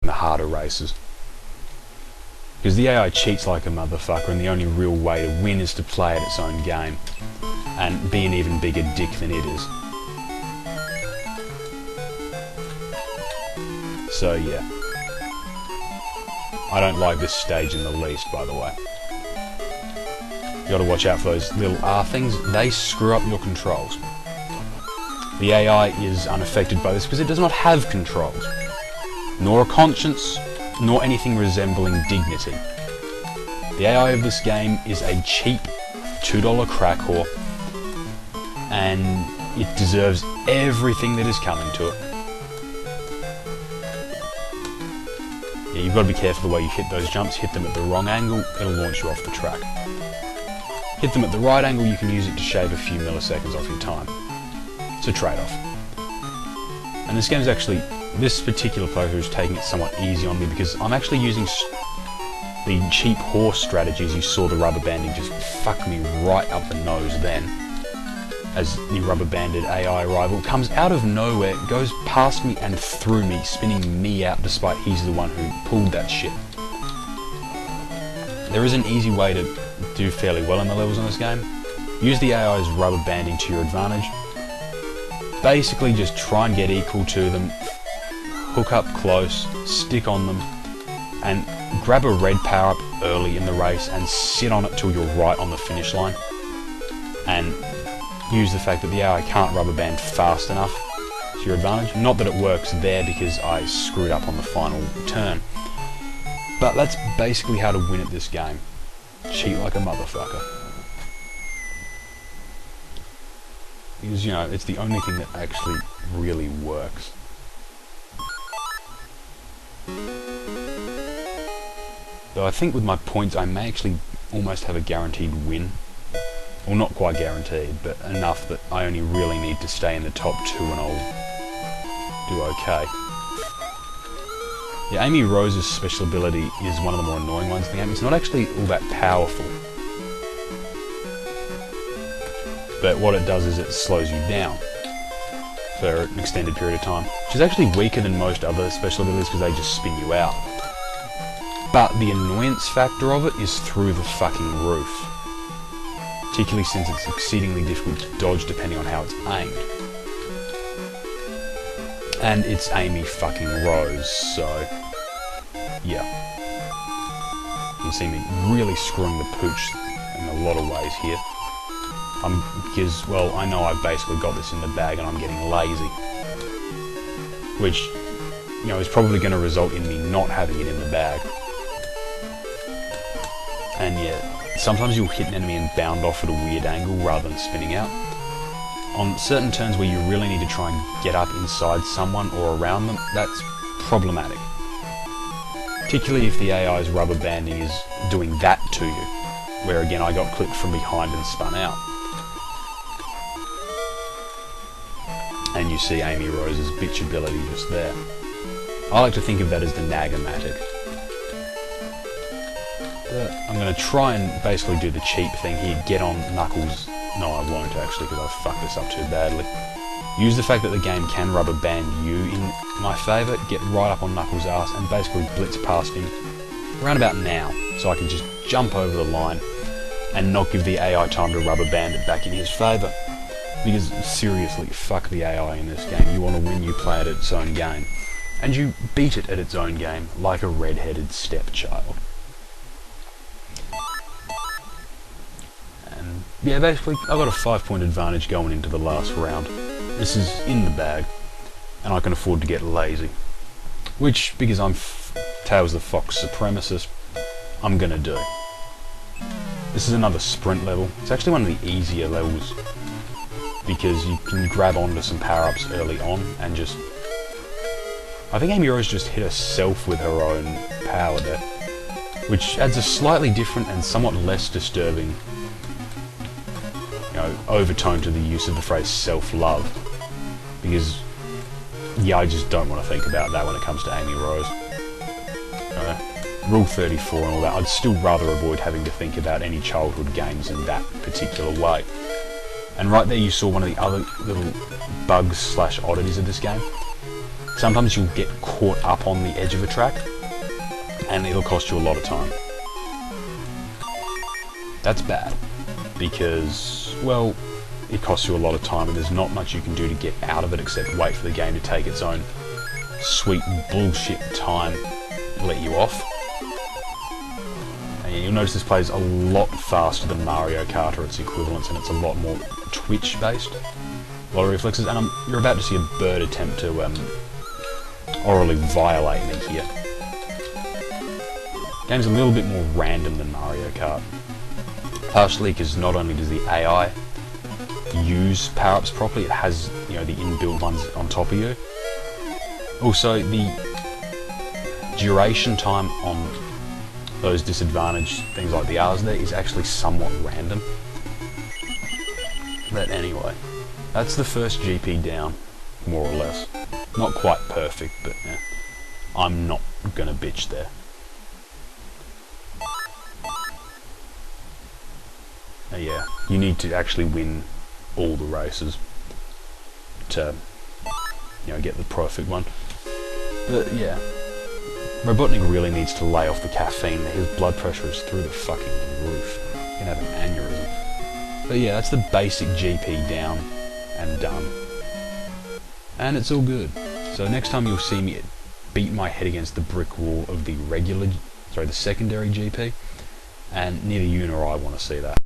the harder races. Because the AI cheats like a motherfucker, and the only real way to win is to play at its own game and be an even bigger dick than it is. So yeah, I don't like this stage in the least, by the way. You gotta watch out for those little R things. They screw up your controls. The AI is unaffected by this because it does not have controls, nor a conscience, nor anything resembling dignity. The AI of this game is a cheap $2 crack whore, and it deserves everything that is coming to it. Yeah, you've got to be careful the way you hit those jumps. Hit them at the wrong angle, it'll launch you off the track. Hit them at the right angle, you can use it to shave a few milliseconds off your time. It's a trade-off. And this game's actually, this particular playthrough is taking it somewhat easy on me because I'm actually using the cheap horse strategies. You saw the rubber banding just fuck me right up the nose then, as the rubber banded AI rival comes out of nowhere, goes past me and through me, spinning me out despite he's the one who pulled that shit. There is an easy way to do fairly well in the levels in this game. Use the AI's rubber banding to your advantage. Basically just try and get equal to them, hook up close, stick on them, and grab a red power up early in the race and sit on it till you're right on the finish line. And use the fact that the AI can't rubber band fast enough to your advantage. Not that it works there because I screwed up on the final turn. But that's basically how to win at this game. Cheat like a motherfucker. Because, you know, it's the only thing that actually really works. Though I think with my points I may actually almost have a guaranteed win. Well, not quite guaranteed, but enough that I only really need to stay in the top 2 and I'll do okay. Yeah, Amy Rose's special ability is one of the more annoying ones in the game. It's not actually all that powerful. But what it does is it slows you down for an extended period of time, which is actually weaker than most other special abilities because they just spin you out. But the annoyance factor of it is through the fucking roof. Particularly since it's exceedingly difficult to dodge depending on how it's aimed. And it's Amy fucking Rose, so yeah. You can see me really screwing the pooch in a lot of ways here. Because, well, I know I've basically got this in the bag and I'm getting lazy. Which, you know, is probably going to result in me not having it in the bag. And yeah, sometimes you'll hit an enemy and bound off at a weird angle rather than spinning out. On certain turns where you really need to try and get up inside someone or around them, that's problematic. Particularly if the AI's rubber banding is doing that to you, where again I got clipped from behind and spun out. And you see Amy Rose's bitch ability just there. I like to think of that as the Nagamatic. I'm going to try and basically do the cheap thing here, get on Knuckles. No, I won't actually, because I've fucked this up too badly. Use the fact that the game can rubber band you in my favour, get right up on Knuckles' ass and basically blitz past him around about now, so I can just jump over the line and not give the AI time to rubber band it back in his favour. Because seriously, fuck the AI in this game. You want to win, you play it at its own game. And you beat it at its own game, like a red-headed stepchild. And yeah, basically, I've got a 5-point advantage going into the last round. This is in the bag, and I can afford to get lazy. Which, because I'm Tails the Fox supremacist, I'm gonna do. This is another sprint level. It's actually one of the easier levels, because you can grab onto some power-ups early on and just... I think Amy Rose just hit herself with her own power there, which adds a slightly different and somewhat less disturbing, you know, overtone to the use of the phrase self-love, because, yeah, I just don't want to think about that when it comes to Amy Rose. Rule 34 and all that, I'd still rather avoid having to think about any childhood games in that particular way. And right there you saw one of the other little bugs slash oddities of this game. sometimes you'll get caught up on the edge of a track, and it'll cost you a lot of time. That's bad, because, well, it costs you a lot of time and there's not much you can do to get out of it except wait for the game to take its own sweet bullshit time to let you off. And you'll notice this plays a lot faster than Mario Kart or its equivalents, and it's a lot more twitch based, a lot of reflexes, and you're about to see a bird attempt to orally violate me here. Game's a little bit more random than Mario Kart, partially because not only does the AI use power-ups properly, it has, you know, the inbuilt ones on top of you. Also, the duration time on those disadvantaged things like the R's there is actually somewhat random. But anyway, that's the first GP down, more or less. Not quite perfect, but I'm not gonna bitch there. Yeah, you need to actually win all the races to, you know, get the perfect one. But yeah, Robotnik really needs to lay off the caffeine. His blood pressure is through the fucking roof. He's gonna have an aneurysm. But yeah, that's the basic GP down and done. And it's all good. So next time you'll see me beat my head against the brick wall of the secondary GP, and neither you nor I want to see that.